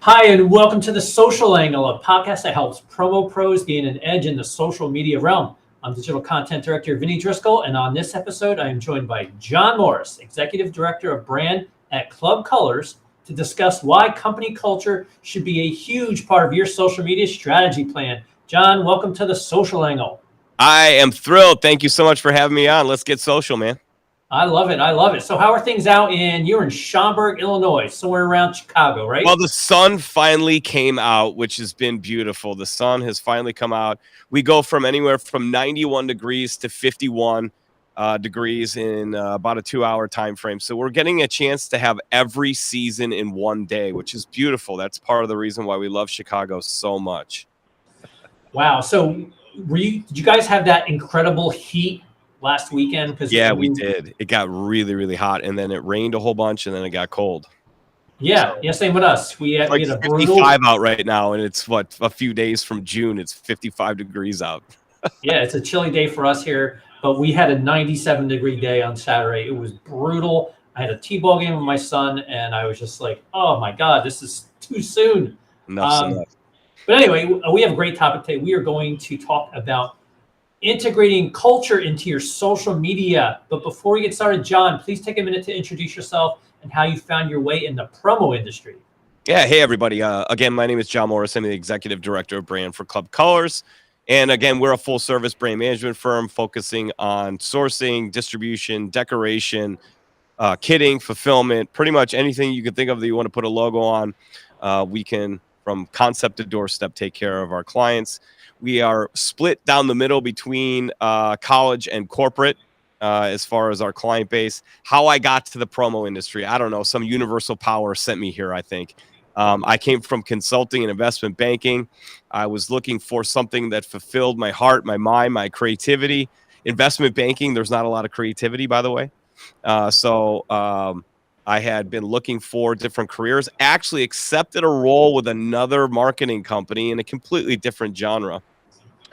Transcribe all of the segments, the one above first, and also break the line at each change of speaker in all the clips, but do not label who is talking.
Hi, and welcome to The Social Angle, a podcast that helps promo pros gain an edge in the social media realm. I'm Digital Content Director Vinny Driscoll, and on this episode, I am joined by John Morris, Executive Director of Brand at Club Colors, to discuss why company culture should be a huge part of your social media strategy plan. John, welcome to The Social Angle.
I am thrilled. Thank you so much for having me on. Let's get social, man.
I love it. I love it. So how are things out you're in Schaumburg, Illinois, somewhere around Chicago, right?
Well, the sun finally came out, which has been beautiful. The sun has finally come out. We go from anywhere from 91 degrees to 51 degrees in about a 2-hour time frame. So we're getting a chance to have every season in one day, which is beautiful. That's part of the reason why we love Chicago so much.
Wow. So did you guys have that incredible heat last weekend?
Yeah, we did. It got really, really hot, and then it rained a whole bunch, and then it got cold.
Yeah, same with us. We had a brutal
55 out right now, and it's a few days from June. It's 55 degrees out.
Yeah, it's a chilly day for us here, but we had a 97-degree day on Saturday. It was brutal. I had a T-ball game with my son, and I was just like, oh my God, this is too soon.
Enough.
But anyway, we have a great topic today. We are going to talk about integrating culture into your social media. But before we get started, John, please take a minute to introduce yourself and how you found your way in the promo industry.
Yeah. Hey, everybody. Again, my name is John Morris. I'm the Executive Director of Brand for Club Colors. And again, we're a full-service brand management firm focusing on sourcing, distribution, decoration, kitting, fulfillment, pretty much anything you can think of that you want to put a logo on. We can, from concept to doorstep, take care of our clients. We are split down the middle between college and corporate as far as our client base. How I got to the promo industry, I don't know. Some universal power sent me here, I think. I came from consulting and investment banking. I was looking for something that fulfilled my heart, my mind, my creativity. Investment banking, there's not a lot of creativity, by the way. So I had been looking for different careers, actually accepted a role with another marketing company in a completely different genre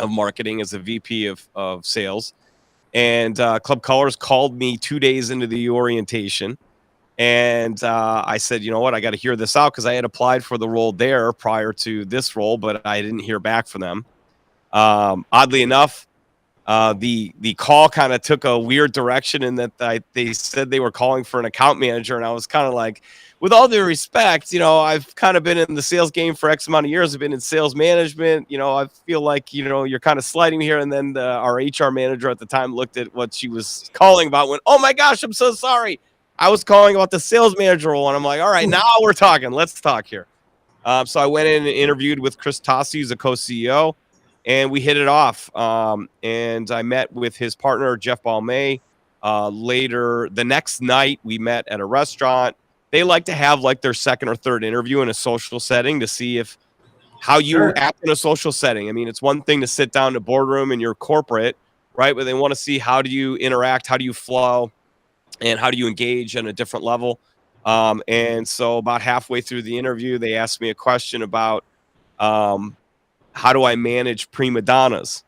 of marketing as a VP of sales. And Club Colors called me 2 days into the orientation. And I said, you know what, I got to hear this out because I had applied for the role there prior to this role, but I didn't hear back from them. Oddly enough, the call kind of took a weird direction in that they said they were calling for an account manager. And I was kind of like, with all due respect, I've kind of been in the sales game for X amount of years. I've been in sales management. I feel like, you're kind of sliding here. And then our HR manager at the time looked at what she was calling about, went, oh my gosh, I'm so sorry. I was calling about the sales manager role. And I'm like, all right, now we're talking. Let's talk here. So I went in and interviewed with Chris Tossi, who's a co-CEO. And we hit it off. And I met with his partner, Jeff Balmain. Later, the next night, we met at a restaurant. They like to have like their second or third interview in a social setting to see how you act in a social setting. I mean, it's one thing to sit down in a boardroom and you're corporate, right? But they want to see how do you interact, how do you flow, and how do you engage on a different level. And so about halfway through the interview, they asked me a question about how do I manage prima donnas?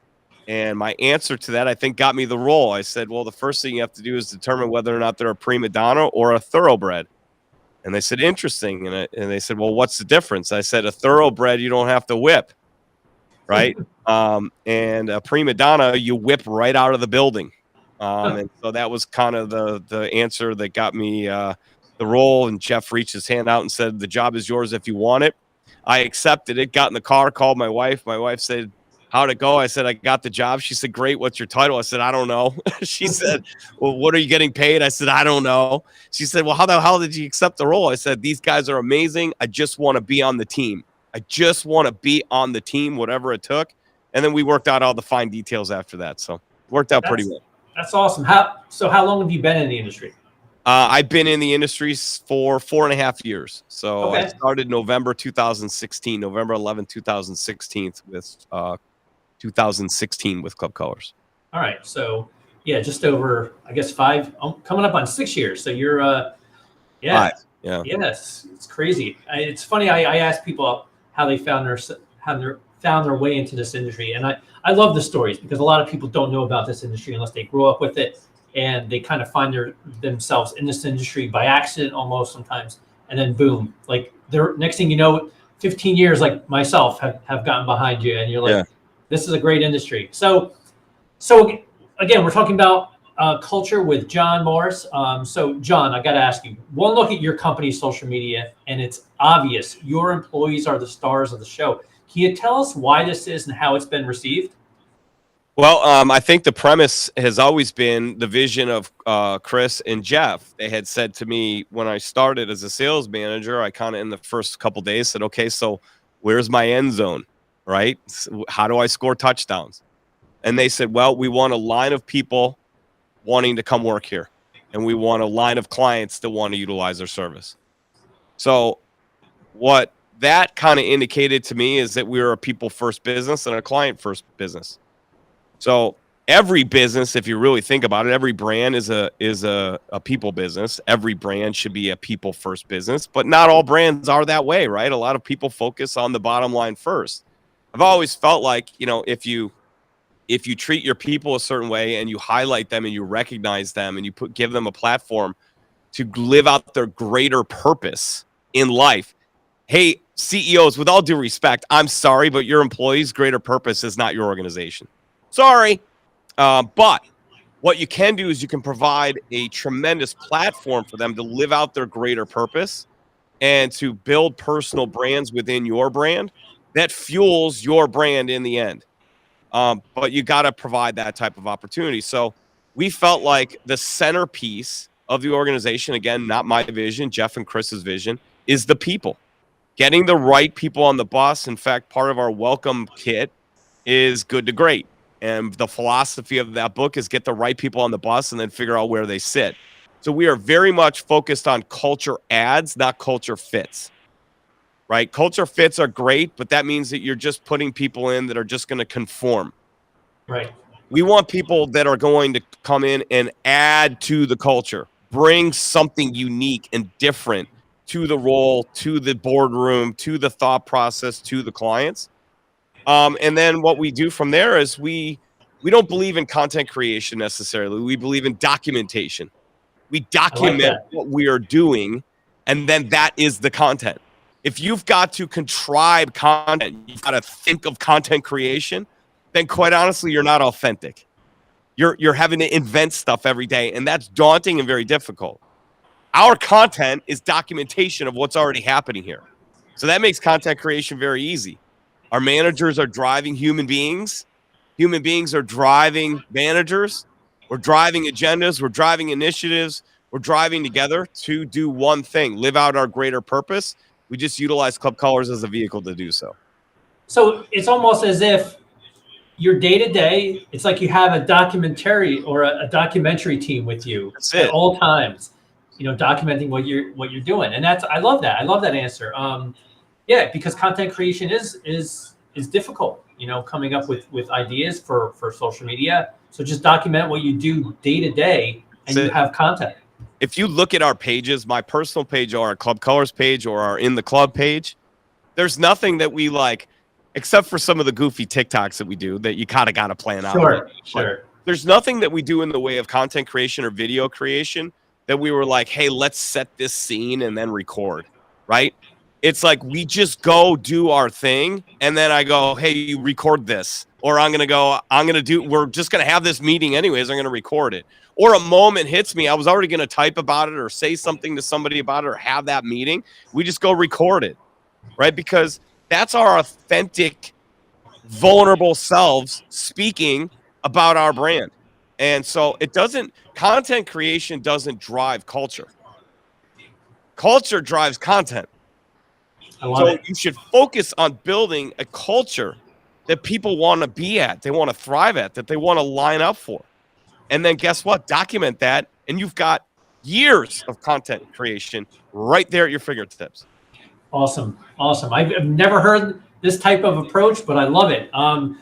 And my answer to that, I think, got me the role. I said, well, the first thing you have to do is determine whether or not they're a prima donna or a thoroughbred. And they said, interesting. And they said, well, what's the difference? I said, a thoroughbred, you don't have to whip, right? And a prima donna, you whip right out of the building. And so that was kind of the answer that got me the role. And Jeff reached his hand out and said, the job is yours if you want it. I accepted it, got in the car, called my wife. My wife said, how'd it go? I said, I got the job. She said, great. What's your title? I said, I don't know. She said, well, what are you getting paid? I said, I don't know. She said, well, how the hell did you accept the role? I said, these guys are amazing. I just want to be on the team. I just want to be on the team, whatever it took. And then we worked out all the fine details after that. So it worked out pretty well.
That's awesome. How long have you been in the industry?
I've been in the industry for 4.5 years. So I started November 2016, November 11, 2016 with 2016 with Club Colors.
All right. So yeah, just over, I guess 5, coming up on 6 years. So you're,
5. Yeah.
Yes. It's crazy. It's funny. I ask people how they found their way into this industry. And I love the stories because a lot of people don't know about this industry unless they grew up with it. And they kind of find themselves in this industry by accident almost sometimes. And then boom, like next thing you know, 15 years like myself have gotten behind you, and you're like, this is a great industry. So again, we're talking about culture with John Morris. So John, I got to ask you, one look at your company's social media, and it's obvious your employees are the stars of the show. Can you tell us why this is and how it's been received?
Well, I think the premise has always been the vision of Chris and Jeff. They had said to me when I started as a sales manager, I kind of in the first couple days said, okay, so where's my end zone, right? How do I score touchdowns? And they said, well, we want a line of people wanting to come work here, and we want a line of clients that want to utilize our service. So what that kind of indicated to me is that we were a people first business and a client first business. So every business, if you really think about it, every brand is a people business. Every brand should be a people first business, but not all brands are that way, right? A lot of people focus on the bottom line first. I've always felt like, if you treat your people a certain way and you highlight them and you recognize them and you give them a platform to live out their greater purpose in life. Hey, CEOs, with all due respect, I'm sorry, but your employees' greater purpose is not your organization. Sorry. But what you can do is you can provide a tremendous platform for them to live out their greater purpose and to build personal brands within your brand that fuels your brand in the end. But you got to provide that type of opportunity. So we felt like the centerpiece of the organization, again, not my vision, Jeff and Chris's vision, is the people. Getting the right people on the bus. In fact, part of our welcome kit is good to great. And the philosophy of that book is get the right people on the bus and then figure out where they sit. So we are very much focused on culture adds, not culture fits. Right? Culture fits are great, but that means that you're just putting people in that are just going to conform.
Right.
We want people that are going to come in and add to the culture, bring something unique and different to the role, to the boardroom, to the thought process, to the clients. And then what we do from there is we don't believe in content creation necessarily. We believe in documentation. We document what we are doing, and then that is the content. If you've got to contrive content, you've got to think of content creation, then quite honestly, you're not authentic. You're having to invent stuff every day, and that's daunting and very difficult. Our content is documentation of what's already happening here. So that makes content creation very easy. Our managers are driving human beings. Human beings are driving managers. We're driving agendas. We're driving initiatives. We're driving together to do one thing, live out our greater purpose. We just utilize Club Colors as a vehicle to do so.
So it's almost as if your day-to-day, it's like you have a documentary or a documentary team with you at all times, documenting what you're doing. And I love that. I love that answer. Yeah, because content creation is difficult, coming up with ideas for social media. So just document what you do day to day, and you have content.
If you look at our pages, my personal page or our Club Colors page or our In the Club page, there's nothing that we like, except for some of the goofy TikToks that we do that you kind of got to plan out.
Sure.
There's nothing that we do in the way of content creation or video creation that we were like, hey, let's set this scene and then record, right? It's like we just go do our thing, and then I go, hey, you record this. Or we're just going to have this meeting anyways. I'm going to record it. Or a moment hits me. I was already going to type about it or say something to somebody about it or have that meeting. We just go record it, right? Because that's our authentic, vulnerable selves speaking about our brand. And so content creation doesn't drive culture. Culture drives content. So you should focus on building a culture that people want to be at, they want to thrive at, that they want to line up for. And then guess what? Document that, and you've got years of content creation right there at your fingertips.
Awesome. I've never heard this type of approach, but I love it.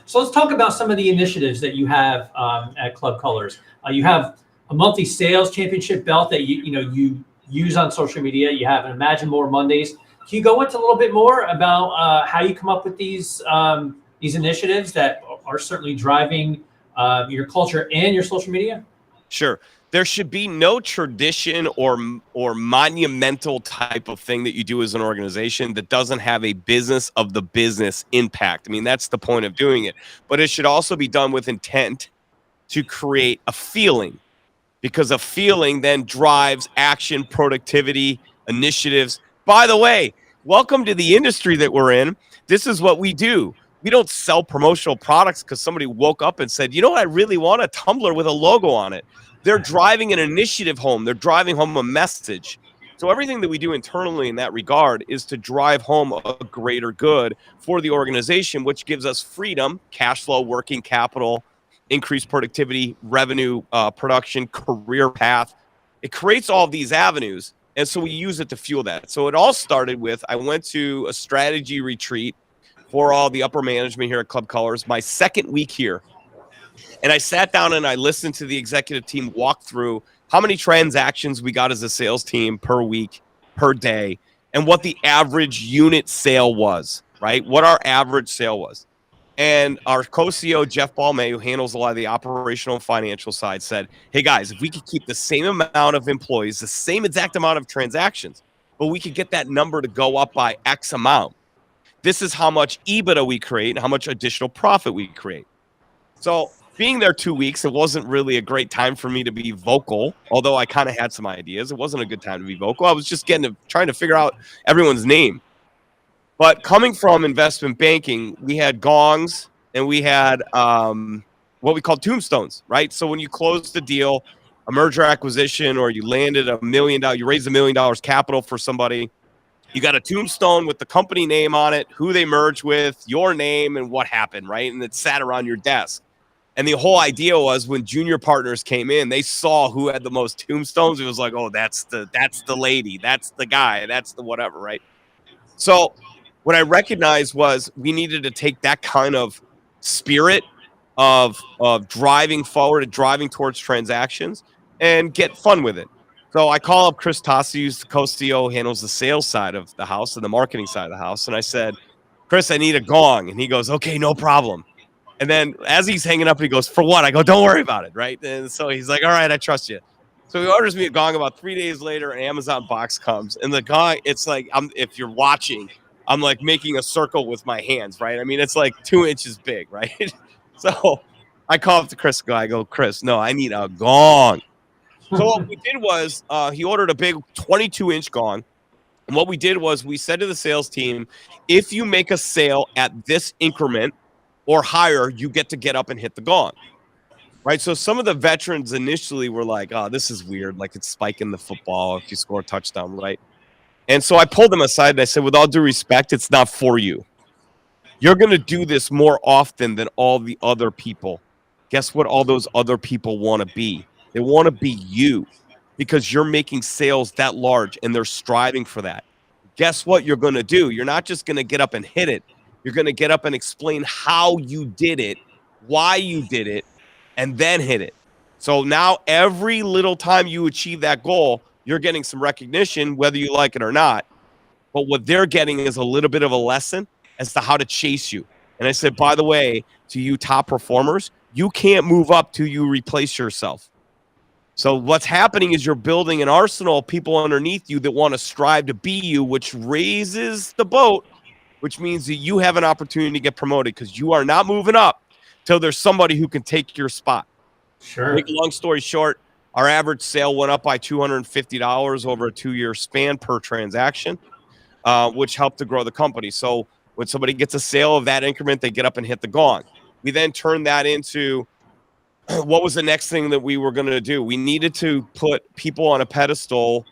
So let's talk about some of the initiatives that you have at Club Colors. You have a monthly sales championship belt that you use on social media. You have an Imagine More Mondays. Can you go into a little bit more about how you come up with these initiatives that are certainly driving your culture and your social media?
Sure. there should be no tradition or monumental type of thing that you do as an organization that doesn't have a business of the business impact. I mean, that's the point of doing it. But it should also be done with intent to create a feeling, because a feeling then drives action, productivity, initiatives. By the way, welcome to the industry that we're in. This is what we do. We don't sell promotional products because somebody woke up and said, you know what, I really want a tumbler with a logo on it. They're driving an initiative home. They're driving home a message. So everything that we do internally in that regard is to drive home a greater good for the organization, which gives us freedom, cash flow, working capital, increased productivity, revenue, production, career path. It creates all of these avenues. And so we use it to fuel that. So it all started with, I went to a strategy retreat for all the upper management here at Club Colors, my second week here. And I sat down and I listened to the executive team walk through how many transactions we got as a sales team per week, per day, and what the average unit sale was, right? What our average sale was. And our co-CEO, Jeff Balme, who handles a lot of the operational and financial side, said, hey, guys, if we could keep the same amount of employees, the same exact amount of transactions, but we could get that number to go up by X amount, this is how much EBITDA we create and how much additional profit we create. So being there 2 weeks, it wasn't really a great time for me to be vocal, although I kind of had some ideas. It wasn't a good time to be vocal. I was just trying to figure out everyone's name. But coming from investment banking, we had gongs and we had what we call tombstones, right? So when you closed the deal, a merger acquisition, or you landed $1 million, you raised $1 million capital for somebody, you got a tombstone with the company name on it, who they merged with, your name, and what happened, right? And it sat around your desk. And the whole idea was when junior partners came in, they saw who had the most tombstones. It was like, oh, that's the lady, that's the guy, that's the whatever, right? So what I recognized was we needed to take that kind of spirit of driving forward and driving towards transactions and get fun with it. So I call up Chris Tassi, who's the co-CEO, handles the sales side of the house and the marketing side of the house. And I said, Chris, I need a gong. And he goes, okay, no problem. And then as he's hanging up, he goes, for what? I go, don't worry about it, right? And so he's like, all right, I trust you. So he orders me a gong. About 3 days later, an Amazon box comes. And the gong, it's like, if you're watching, I'm like making a circle with my hands, right? I mean, it's like 2 inches big, right? So I call up to Chris. I go, Chris, no, I need a gong. So what we did was he ordered a big 22-inch gong. And what we did was we said to the sales team, if you make a sale at this increment or higher, you get to get up and hit the gong. Right. So some of the veterans initially were like, oh, this is weird. Like it's spiking the football if you score a touchdown. Right. And so I pulled them aside and I said, with all due respect, it's not for you. You're going to do this more often than all the other people. Guess what all those other people want to be? They want to be you, because you're making sales that large and they're striving for that. Guess what you're going to do? You're not just going to get up and hit it. You're going to get up and explain how you did it, why you did it, and then hit it. So now every little time you achieve that goal, you're getting some recognition, whether you like it or not. But what they're getting is a little bit of a lesson as to how to chase you. And I said, by the way, to you top performers, you can't move up till you replace yourself. So what's happening is you're building an arsenal of people underneath you that want to strive to be you, which raises the boat, which means that you have an opportunity to get promoted, because you are not moving up till there's somebody who can take your spot.
Sure.
Make a long story short, our average sale went up by $250 over a 2-year span per transaction, which helped to grow the company. So when somebody gets a sale of that increment, they get up and hit the gong. We then turn that into what was the next thing that we were going to do? We needed to put people on a pedestal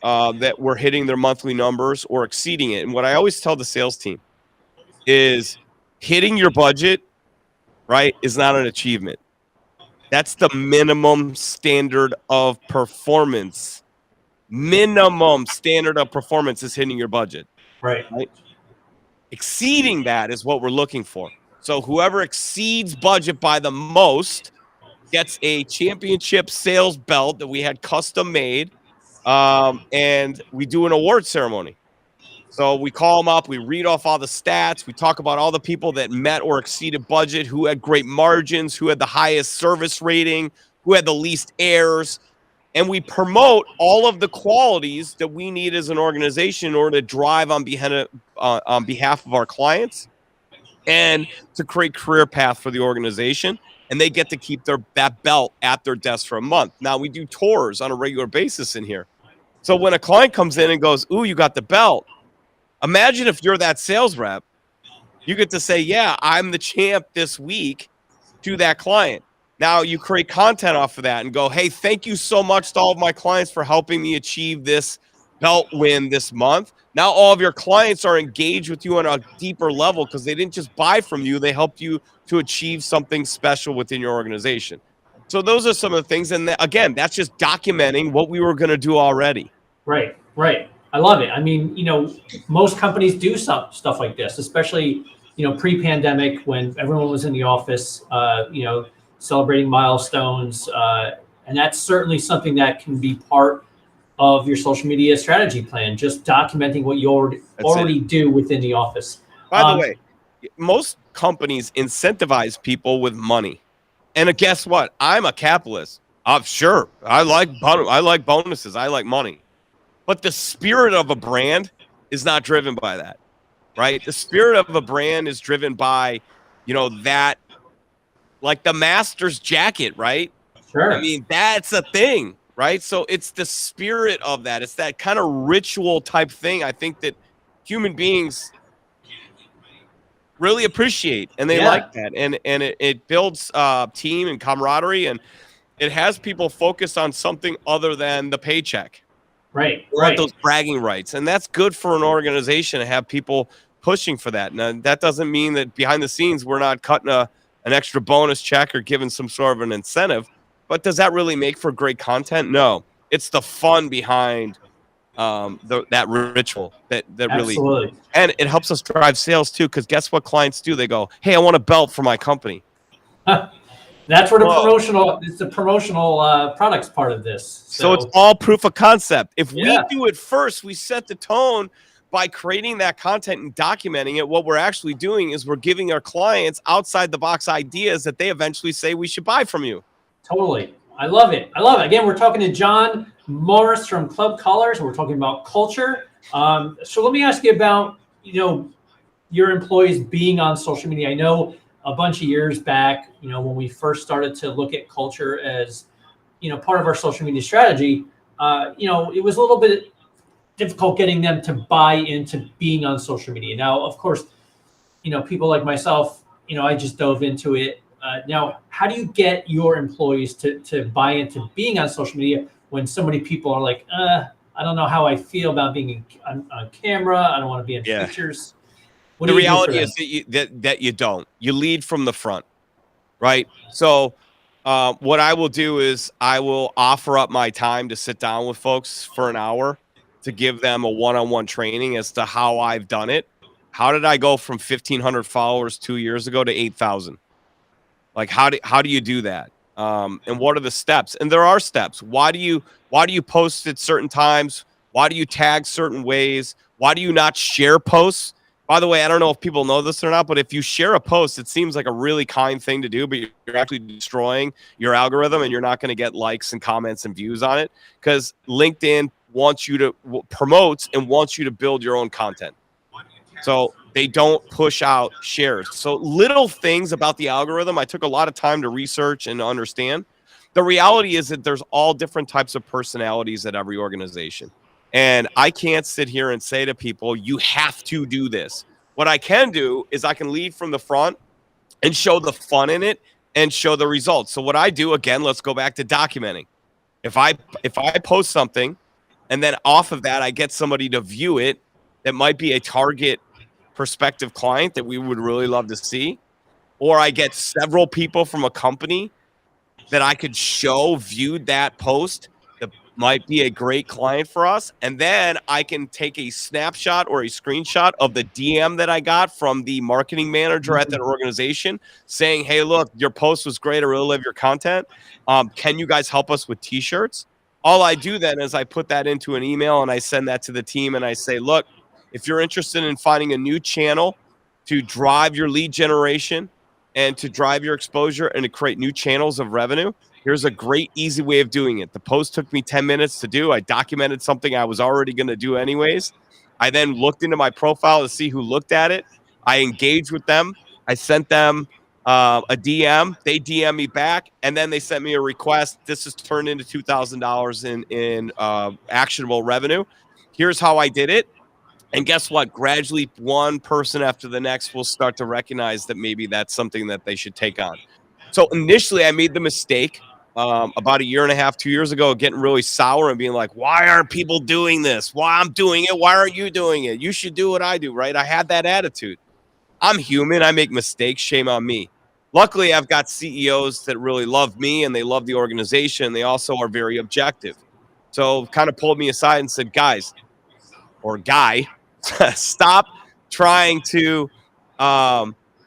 that were hitting their monthly numbers or exceeding it. And what I always tell the sales team is hitting your budget, right, is not an achievement. That's the minimum standard of performance. Minimum standard of performance is hitting your budget.
Right.
Exceeding that is what we're looking for. So whoever exceeds budget by the most gets a championship sales belt that we had custom made, and we do an award ceremony. So we call them up, we read off all the stats, we talk about all the people that met or exceeded budget, who had great margins, who had the highest service rating, who had the least errors. and we promote all of the qualities that we need as an organization in order to drive on behalf of our clients and to create career path for the organization. And they get to keep that belt at their desk for a month. Now we do tours on a regular basis in here. So when a client comes in and goes, "Ooh, you got the belt," imagine if you're that sales rep, you get to say, "Yeah, I'm the champ this week," to that client. Now you create content off of that and go, "Hey, thank you so much to all of my clients for helping me achieve this belt win this month." Now all of your clients are engaged with you on a deeper level because they didn't just buy from you, they helped you to achieve something special within your organization. So those are some of the things. And again, that's just documenting what we were going to do already.
Right, right. I love it. I mean, most companies do stuff like this, especially, pre-pandemic when everyone was in the office, celebrating milestones. And that's certainly something that can be part of your social media strategy plan, just documenting what you already do within the office.
By the way, most companies incentivize people with money. And guess what? I'm a capitalist. I'm sure. I like bonuses. I like money. But the spirit of a brand is not driven by that, right? The spirit of a brand is driven by, that, like the master's jacket, right?
Sure.
I mean, that's a thing, right? So it's the spirit of that. It's that kind of ritual type thing. I think that human beings really appreciate, and they like that. And it builds team and camaraderie, and it has people focused on something other than the paycheck.
Right.
We want those bragging rights. And that's good for an organization to have people pushing for that. Now, that doesn't mean that behind the scenes we're not cutting an extra bonus check or giving some sort of an incentive. But does that really make for great content? No. It's the fun behind that ritual that really, and it helps us drive sales too, because guess what clients do? They go, "Hey, I want a belt for my company."
That's where the promotional products part of this.
So it's all proof of concept. If we do it first, we set the tone by creating that content and documenting it. What we're actually doing is we're giving our clients outside the box ideas that they eventually say we should buy from you.
Totally. I love it. Again, we're talking to John Morris from Club Colors, and we're talking about culture. So let me ask you about, your employees being on social media. I know a bunch of years back, when we first started to look at culture as, part of our social media strategy, it was a little bit difficult getting them to buy into being on social media. Now, of course, people like myself, I just dove into it. Now, how do you get your employees to buy into being on social media when so many people are like, I don't know how I feel about being on camera. I don't want to be in pictures.
The reality is that you don't. You lead from the front, right? So what I will do is I will offer up my time to sit down with folks for an hour to give them a one-on-one training as to how I've done it. How did I go from 1,500 followers 2 years ago to 8,000? Like, how do you do that? And what are the steps? And there are steps. Why do you post at certain times? Why do you tag certain ways? Why do you not share posts? By the way, I don't know if people know this or not, but if you share a post, it seems like a really kind thing to do, but you're actually destroying your algorithm and you're not going to get likes and comments and views on it because LinkedIn promotes and wants you to build your own content. So they don't push out shares. So little things about the algorithm, I took a lot of time to research and understand. The reality is that there's all different types of personalities at every organization. And I can't sit here and say to people, you have to do this. What I can do is I can lead from the front and show the fun in it and show the results. So what I do, again, let's go back to documenting. If I post something and then off of that, I get somebody to view it that might be a target prospective client that we would really love to see, or I get several people from a company that I could show viewed that post that might be a great client for us. And then I can take a snapshot or a screenshot of the DM that I got from the marketing manager at that organization saying, "Hey, look, your post was great. I really love your content. Can you guys help us with t-shirts?" All I do then is I put that into an email and I send that to the team and I say, "Look, if you're interested in finding a new channel to drive your lead generation and to drive your exposure and to create new channels of revenue, Here's a great, easy way of doing it. The post took me 10 minutes to do. I documented something I was already going to do anyways. I then looked into my profile to see who looked at it. I engaged with them. I sent them a DM. They DM me back, and then they sent me a request. This has turned into $2,000 in actionable revenue. Here's how I did it. And guess what? Gradually, one person after the next will start to recognize that maybe that's something that they should take on. So initially, I made the mistake about a year and a half, 2 years ago, getting really sour and being like, why aren't people doing this? Why I'm doing it? Why aren't you doing it? You should do what I do, right? I had that attitude. I'm human. I make mistakes. Shame on me. Luckily, I've got CEOs that really love me and they love the organization. They also are very objective. So kind of pulled me aside and said, guys, or guy, stop trying to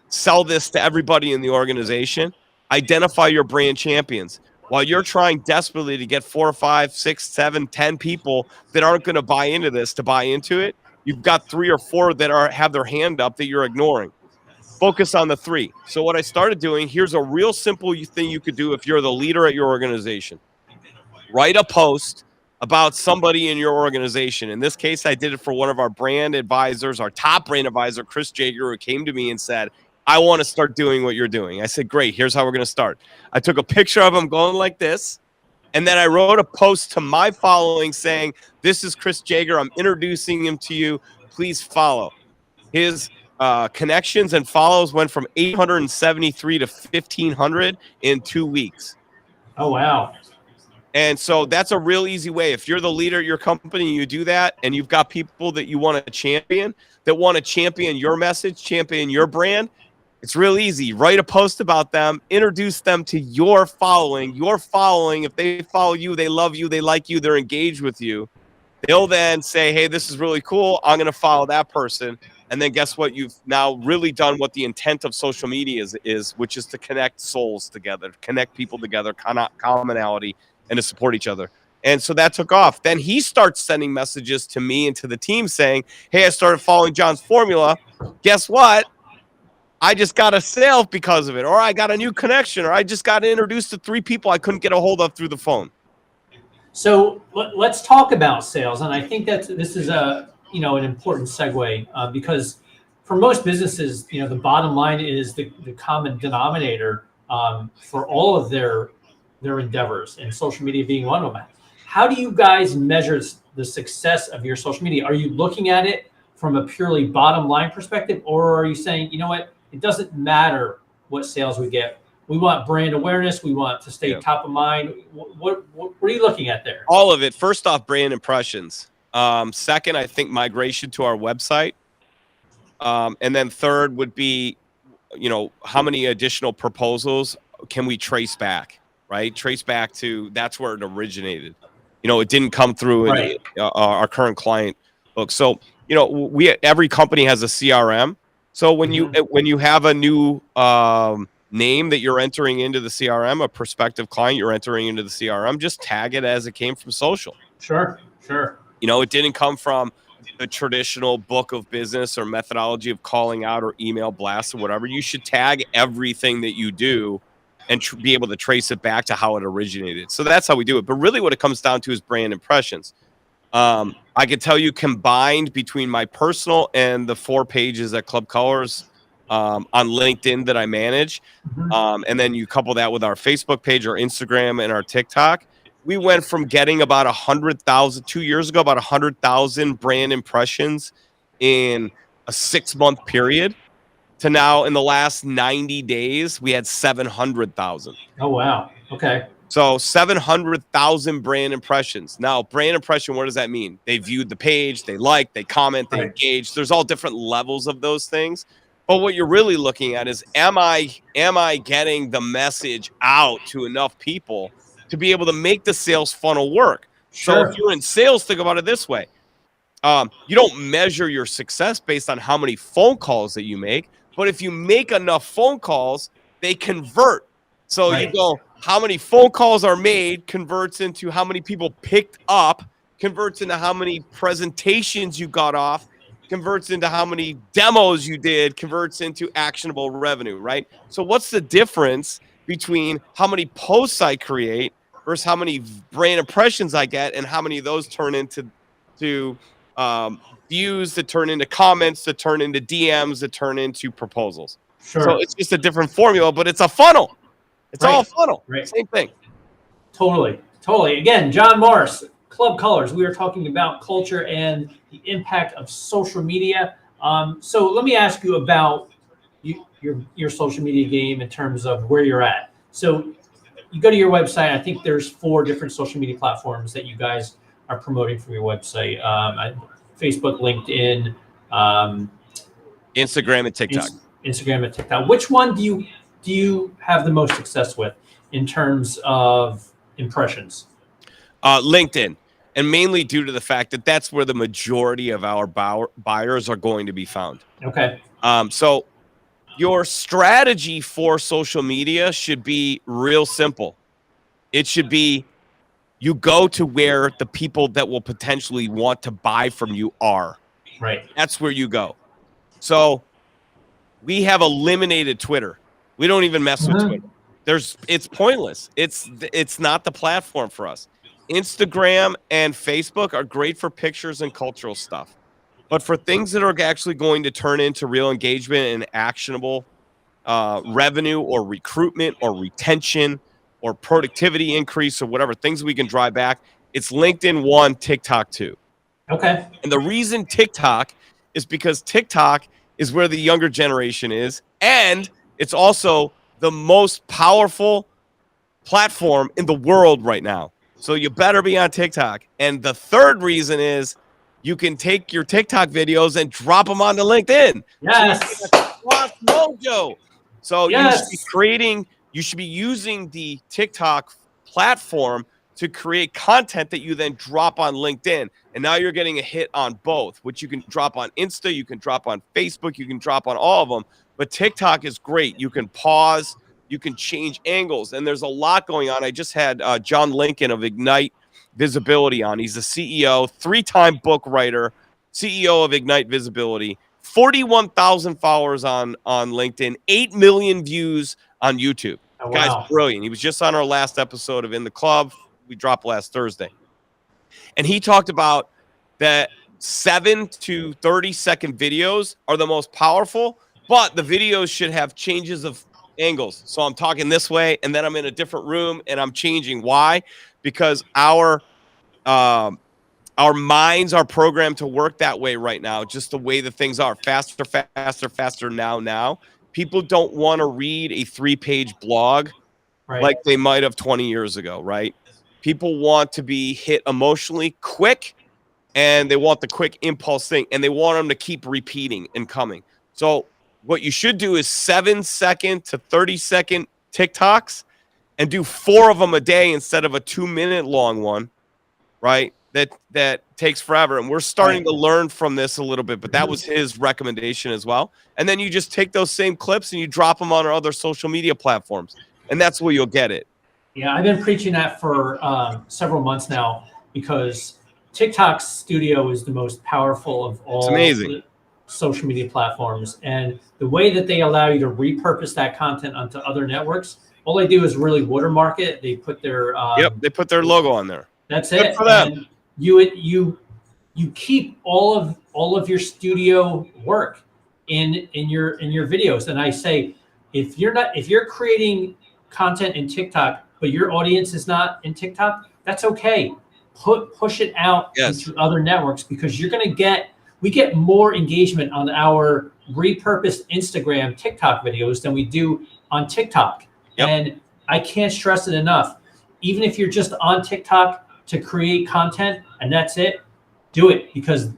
sell this to everybody in the organization. Identify your brand champions. While you're trying desperately to get 4 or 5, 6, 7, 10 people that aren't going to buy into this to buy into it, you've got 3 or 4 that have their hand up that you're ignoring. Focus on the 3. So what I started doing, here's a real simple thing you could do if you're the leader at your organization. Write a post about somebody in your organization. In this case, I did it for one of our brand advisors, our top brand advisor, Chris Jager, who came to me and said, I want to start doing what you're doing. I said, great, here's how we're going to start. I took a picture of him going like this, and then I wrote a post to my following saying, this is Chris Jager. I'm introducing him to you. Please follow. His connections and follows went from 873 to 1,500 in 2 weeks.
Oh, wow.
And so that's a real easy way. If you're the leader at your company, you do that, and you've got people that you want to champion, that want to champion your message, champion your brand, it's real easy. Write a post about them, introduce them to your following. Your following, if they follow you, they love you, they like you, they're engaged with you. They'll then say, hey, this is really cool. I'm going to follow that person. And then guess what? You've now really done what the intent of social media is, which is to connect souls together, connect people together, commonality, and to support each other. And so that took off. Then he starts sending messages to me and to the team saying, hey, I started following John's formula. Guess what? I just got a sale because of it, or I got a new connection, or I just got introduced to 3 people I couldn't get a hold of through the phone.
So let's talk about sales. And I think that this is an important segue because for most businesses, the bottom line is the common denominator for all of their endeavors, and social media being one of them. How do you guys measure the success of your social media? Are you looking at it from a purely bottom line perspective, or are you saying, you know what, it doesn't matter what sales we get. We want brand awareness. We want to stay top of mind. What are you looking at there?
All of it. First off, brand impressions. Second, I think migration to our website. And then third would be, how many additional proposals can we trace back, right? Trace back to that's where it originated. It didn't come through in our current client book. So, every company has a CRM. So when you have a new name that you're entering into the CRM, a prospective client you're entering into the CRM, just tag it as it came from social.
Sure.
It didn't come from the traditional book of business or methodology of calling out or email blasts or whatever. You should tag everything that you do and be able to trace it back to how it originated. So that's how we do it. But really what it comes down to is brand impressions. I can tell you combined between my personal and the 4 pages at Club Colors on LinkedIn that I manage, and then you couple that with our Facebook page, our Instagram, and our TikTok, we went from getting about 100,000 2 years ago, about 100,000 brand impressions in a 6-month period, to now in the last 90 days, we had 700,000.
Oh, wow. Okay.
So 700,000 brand impressions. Now, brand impression, what does that mean? They viewed the page, they liked, they comment, they engaged. There's all different levels of those things. But what you're really looking at is, am I getting the message out to enough people to be able to make the sales funnel work? Sure. So if you're in sales, think about it this way. You don't measure your success based on how many phone calls that you make, but if you make enough phone calls, they convert. So you go, how many phone calls are made converts into how many people picked up, converts into how many presentations you got off, converts into how many demos you did, converts into actionable revenue, right? So what's the difference between how many posts I create versus how many brand impressions I get, and how many of those turn into views, that turn into comments, that turn into DMs, that turn into proposals. So
Sure.
it's just a different formula, but it's a funnel. It's all a funnel.
Right.
Same thing.
Totally. Again, John Morris, Club Colors. We are talking about culture and the impact of social media. So let me ask you about your social media game in terms of where you're at. So you go to your website. I think there's 4 different social media platforms that you guys are promoting from your website. Facebook, LinkedIn,
Instagram and TikTok.
Instagram and TikTok. Which one do you have the most success with in terms of impressions?
LinkedIn, and mainly due to the fact that that's where the majority of our buyers are going to be found.
Okay.
So your strategy for social media should be real simple. It should be, you go to where the people that will potentially want to buy from you are.
Right.
That's where you go. So we have eliminated Twitter. We don't even mess with Twitter. It's pointless. It's not the platform for us. Instagram and Facebook are great for pictures and cultural stuff. But for things that are actually going to turn into real engagement and actionable revenue or recruitment or retention or productivity increase or whatever, things we can drive back, it's LinkedIn 1, TikTok 2.
Okay.
And the reason TikTok is because TikTok is where the younger generation is, and it's also the most powerful platform in the world right now. So you better be on TikTok. And the third reason is you can take your TikTok videos and drop them onto LinkedIn.
Yes.
Mojo. So
yes.
you should be using the TikTok platform to create content that you then drop on LinkedIn. And now you're getting a hit on both, which you can drop on Insta, you can drop on Facebook, you can drop on all of them. But TikTok is great. You can pause, you can change angles, and there's a lot going on. I just had John Lincoln of Ignite Visibility on. He's the CEO, 3-time book writer, CEO of Ignite Visibility, 41,000 followers on LinkedIn, 8 million views on YouTube.
Oh, wow.
Guy's brilliant. He was just on our last episode of In the Club. We dropped last Thursday. And he talked about that 7 to 30-second videos are the most powerful, but the videos should have changes of angles. So I'm talking this way, and then I'm in a different room, and I'm changing. Why? Because our minds are programmed to work that way right now, just the way the things are. Faster, now. People don't want to read a 3-page blog like they might have 20 years ago, right? People want to be hit emotionally quick, and they want the quick impulse thing, and they want them to keep repeating and coming. So what you should do is 7-second to 30-second TikToks and do 4 of them a day instead of a 2-minute long one, right? That takes forever. And we're starting to learn from this a little bit, but that was his recommendation as well. And then you just take those same clips and you drop them on our other social media platforms, and that's where you'll get it.
Yeah, I've been preaching that for several months now, because TikTok Studio is the most powerful of all social media platforms. And the way that they allow you to repurpose that content onto other networks, all they do is really watermark it. They put their
they put their logo on there.
That's
Good
it.
for them.
And you keep all of your studio work in your videos. And I say, if you're creating content in TikTok, but your audience is not in TikTok, that's okay. Push it out into other networks, because we get more engagement on our repurposed Instagram, TikTok videos than we do on TikTok. Yep. And I can't stress it enough. Even if you're just on TikTok to create content and that's it, do it, because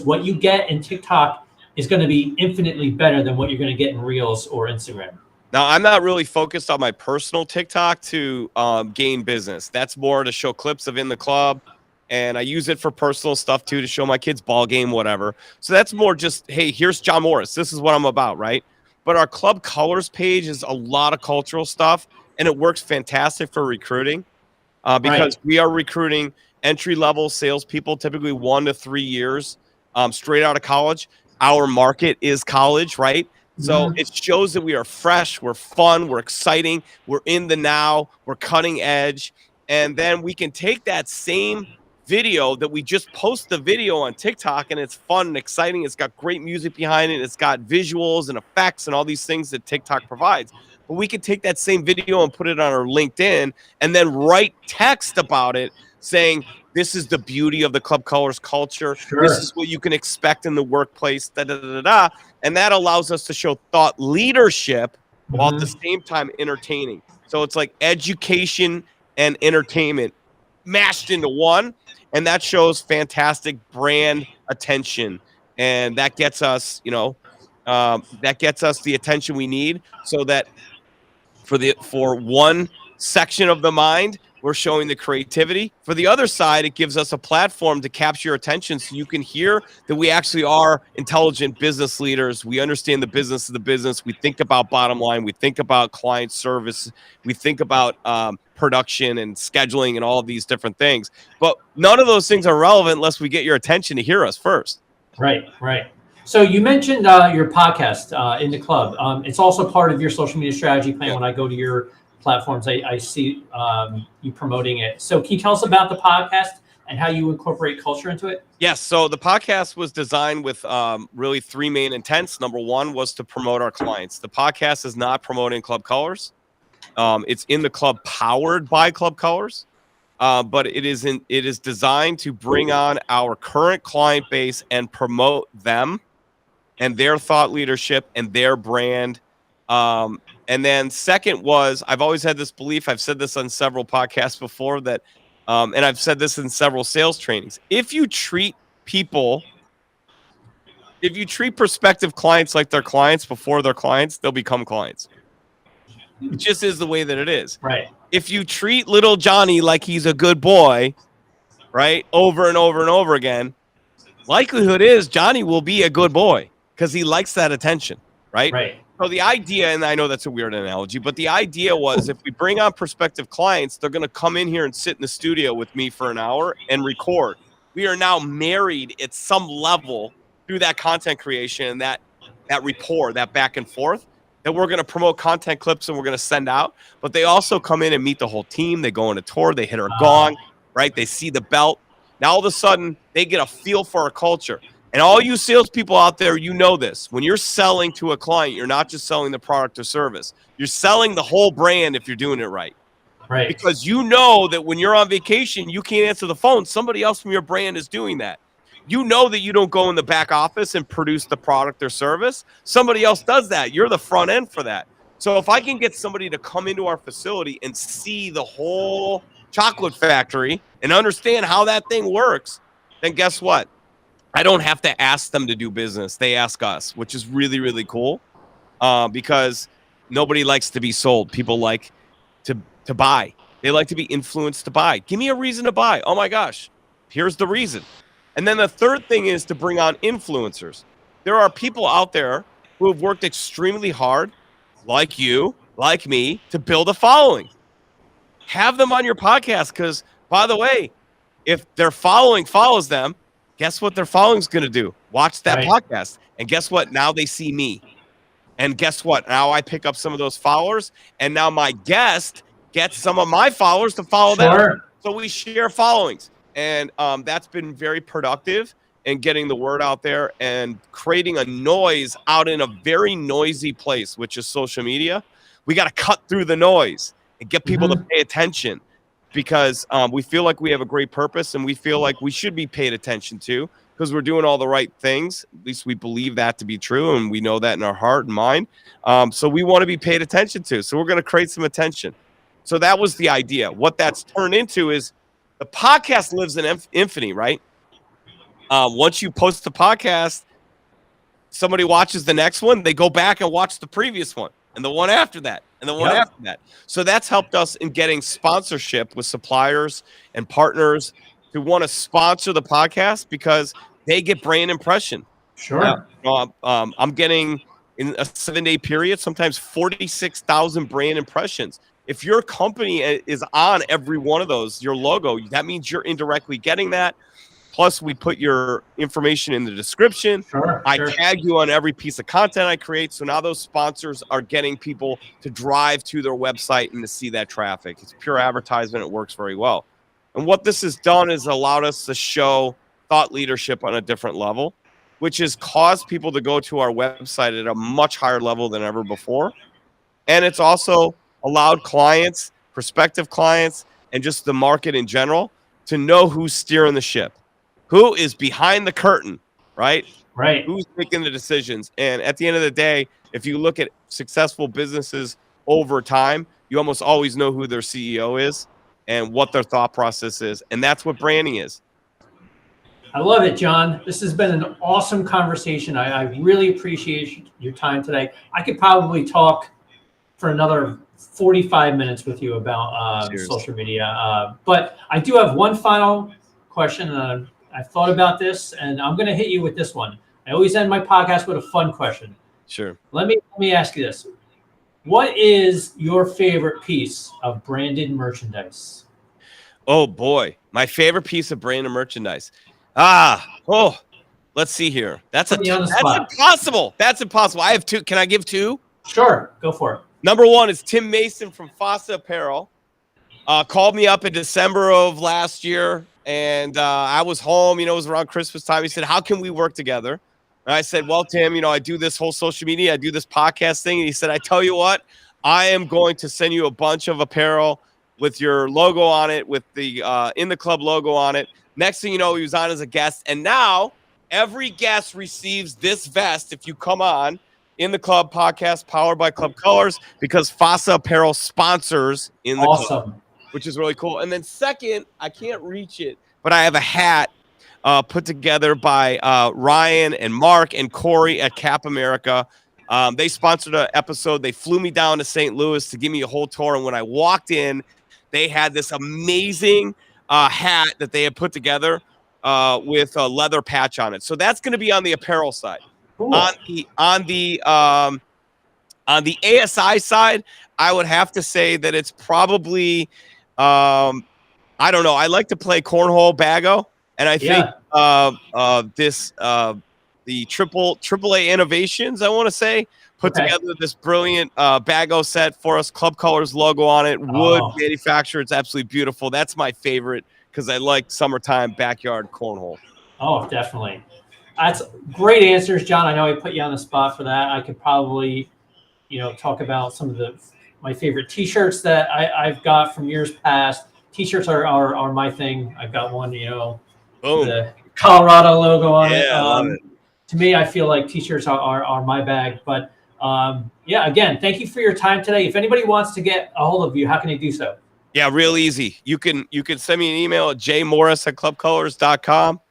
what you get in TikTok is going to be infinitely better than what you're going to get in Reels or Instagram.
Now, I'm not really focused on my personal TikTok to gain business. That's more to show clips of In the Club, and I use it for personal stuff too, to show my kids' ball game, whatever. So that's more just, hey, here's John Morris. This is what I'm about, right? But our Club Colors page is a lot of cultural stuff, and it works fantastic for recruiting because we are recruiting entry-level salespeople, typically 1 to 3 years straight out of college. Our market is college, right? So it shows that we are fresh, we're fun, we're exciting, we're in the now, we're cutting edge. And then we can take that same video that we just post the video on TikTok, and it's fun and exciting. It's got great music behind it. It's got visuals and effects and all these things that TikTok provides. But we can take that same video and put it on our LinkedIn and then write text about it saying, this is the beauty of the Club Colors culture.
Sure.
This is what you can expect in the workplace. Da, da, da, da, da. And that allows us to show thought leadership while at the same time entertaining. So it's like education and entertainment mashed into one. And that shows fantastic brand attention. And that gets us, that gets us the attention we need so that for one section of the mind, we're showing the creativity. For the other side, it gives us a platform to capture your attention so you can hear that we actually are intelligent business leaders. We understand the business of the business. We think about bottom line. We think about client service. We think about production and scheduling and all of these different things. But none of those things are relevant unless we get your attention to hear us first.
Right. So you mentioned your podcast in the club. It's also part of your social media strategy plan.
Yeah.
When I go to your platforms, I see you promoting it. So can you tell us about the podcast and how you incorporate culture into it?
Yes. So the podcast was designed with really three main intents. Number one was to promote our clients. The podcast is not promoting Club Colors. It's in the club powered by Club Colors. But it is designed to bring on our current client base and promote them and their thought leadership and their brand. And then second was, I've always had this belief, I've said this on several podcasts before, that and I've said this in several sales trainings. If you treat prospective clients like their clients before they're clients, they'll become clients. It just is the way that it is.
Right.
If you treat little Johnny like he's a good boy, right, over and over and over again, likelihood is Johnny will be a good boy because he likes that attention, right?
Right.
So the idea, and I know that's a weird analogy, but the idea was if we bring on prospective clients, they're going to come in here and sit in the studio with me for an hour and record. We are now married at some level through that content creation and that rapport, that back and forth, that we're going to promote content clips and we're going to send out. But they also come in and meet the whole team. They go on a tour. They hit our gong, right? They see the belt. Now, all of a sudden, they get a feel for our culture. And all you salespeople out there, you know this. When you're selling to a client, you're not just selling the product or service. You're selling the whole brand if you're doing it right.
Right.
Because you know that when you're on vacation, you can't answer the phone. Somebody else from your brand is doing that. You know that you don't go in the back office and produce the product or service. Somebody else does that. You're the front end for that. So if I can get somebody to come into our facility and see the whole chocolate factory and understand how that thing works, then guess what? I don't have to ask them to do business. They ask us, which is really, really cool because nobody likes to be sold. People like to buy. They like to be influenced to buy. Give me a reason to buy. Oh, my gosh. Here's the reason. And then the third thing is to bring on influencers. There are people out there who have worked extremely hard, like you, like me, to build a following. Have them on your podcast because, by the way, if their following follows them, guess what their following's going to do? Watch that podcast. And guess what? Now they see me. And guess what? Now I pick up some of those followers. And now my guest gets some of my followers to follow them. So we share followings. And that's been very productive in getting the word out there and creating a noise out in a very noisy place, which is social media. We got to cut through the noise and get people to pay attention because we feel like we have a great purpose and we feel like we should be paid attention to because we're doing all the right things. At least we believe that to be true, and we know that in our heart and mind. So we want to be paid attention to. So we're going to create some attention. So that was the idea. What that's turned into is the podcast lives in infamy, right? Once you post the podcast, somebody watches the next one, they go back and watch the previous one and the one after that and the one after that. So that's helped us in getting sponsorship with suppliers and partners who want to sponsor the podcast because they get brand impression.
Sure.
I'm getting in a 7-day period, sometimes 46,000 brand impressions. If your company is on every one of those, your logo, that means you're indirectly getting that. Plus, we put your information in the description.
Sure.
I tag you on every piece of content I create. So now those sponsors are getting people to drive to their website and to see that traffic. It's pure advertisement. It works very well. And what this has done is allowed us to show thought leadership on a different level, which has caused people to go to our website at a much higher level than ever before. And it's also allowed clients, prospective clients, and just the market in general to know who's steering the ship, who is behind the curtain, right?
Right.
Who's making the decisions. And at the end of the day, if you look at successful businesses over time, you almost always know who their CEO is and what their thought process is. And that's what branding is.
I love it, John. This has been an awesome conversation. I really appreciate your time today. I could probably talk for another 45 minutes with you about social media. But I do have one final question. I've thought about this, and I'm going to hit you with this one. I always end my podcast with a fun question.
Sure.
Let me ask you this. What is your favorite piece of branded merchandise?
Oh, boy. My favorite piece of branded merchandise. Let's see here. That's impossible. That's impossible. I have two. Can I give two?
Sure. Go for it.
Number one is Tim Mason from Fossa Apparel. Called me up in December of last year, and I was home. It was around Christmas time. He said, "How can we work together?" And I said, "Well, Tim, I do this whole social media. I do this podcast thing." And he said, "I tell you what, I am going to send you a bunch of apparel with your logo on it, with the In the Club logo on it." Next thing you know, he was on as a guest, and now every guest receives this vest if you come on In the Club podcast, powered by Club Colors, because Fossa Apparel sponsors In the Club, which is really cool. And then second, I can't reach it, but I have a hat put together by Ryan and Mark and Corey at Cap America. They sponsored an episode. They flew me down to St. Louis to give me a whole tour. And when I walked in, they had this amazing hat that they had put together with a leather patch on it. So that's going to be on the apparel side. Cool. On the ASI side, I would have to say that it's probably I don't know. I like to play cornhole bago, and I think the AAA Innovations, I want to say, put together this brilliant bago set for us. Club Colors logo on it, wood manufacturer. It's absolutely beautiful. That's my favorite because I like summertime backyard cornhole.
Oh, definitely. That's great answers, John. I know I put you on the spot for that. I could probably, talk about some of my favorite T-shirts that I've got from years past. T-shirts are my thing. I've got one, the Colorado logo on it.
Love it.
To me, I feel like T-shirts are my bag. But again, thank you for your time today. If anybody wants to get a hold of you, how can they do so?
Yeah, real easy. You can send me an email at jmorris@clubcolors.com.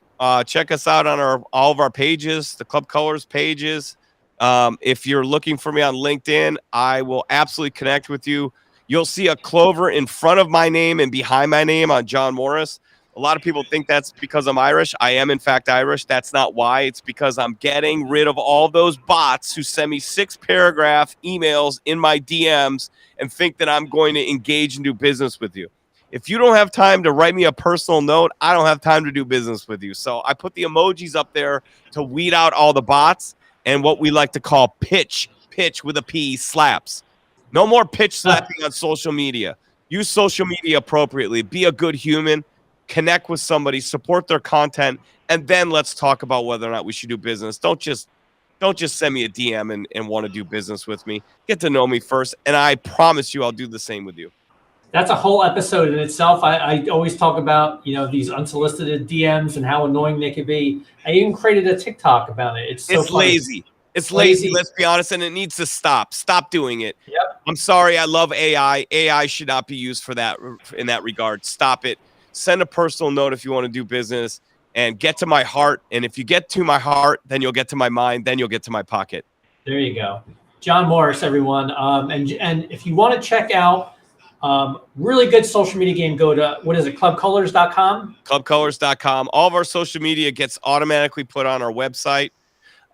Check us out on all of our pages, the Club Colors pages. If you're looking for me on LinkedIn, I will absolutely connect with you. You'll see a clover in front of my name and behind my name on John Morris. A lot of people think that's because I'm Irish. I am, in fact, Irish. That's not why. It's because I'm getting rid of all those bots who send me 6-paragraph emails in my DMs and think that I'm going to engage and do business with you. If you don't have time to write me a personal note, I don't have time to do business with you. So I put the emojis up there to weed out all the bots and what we like to call pitch with a P, slaps. No more pitch slapping on social media. Use social media appropriately. Be a good human. Connect with somebody, support their content, and then let's talk about whether or not we should do business. Don't just send me a DM and want to do business with me. Get to know me first, and I promise you I'll do the same with you.
That's a whole episode in itself. I always talk about, these unsolicited DMs and how annoying they could be. I even created a TikTok about it. It's
lazy. It's lazy, let's be honest, and it needs to stop. Stop doing it.
Yep.
I'm sorry, I love AI. AI should not be used for that in that regard. Stop it. Send a personal note if you want to do business and get to my heart. And if you get to my heart, then you'll get to my mind. Then you'll get to my pocket.
There you go. John Morris, everyone. And if you want to check out really good social media game, go to, clubcolors.com?
Clubcolors.com. All of our social media gets automatically put on our website.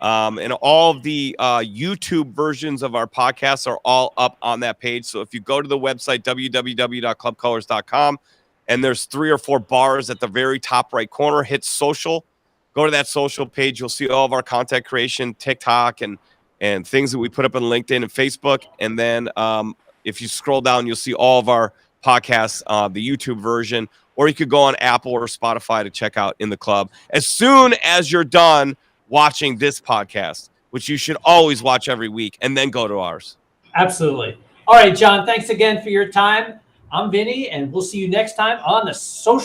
And all of the YouTube versions of our podcasts are all up on that page. So if you go to the website, www.clubcolors.com, and there's 3 or 4 bars at the very top right corner. Hit social. Go to that social page. You'll see all of our content creation, TikTok, and things that we put up on LinkedIn and Facebook. And then if you scroll down, you'll see all of our podcasts, the YouTube version, or you could go on Apple or Spotify to check out In the Club as soon as you're done watching this podcast, which you should always watch every week, and then go to ours.
Absolutely. All right, John, thanks again for your time. I'm Vinny, and we'll see you next time on the Social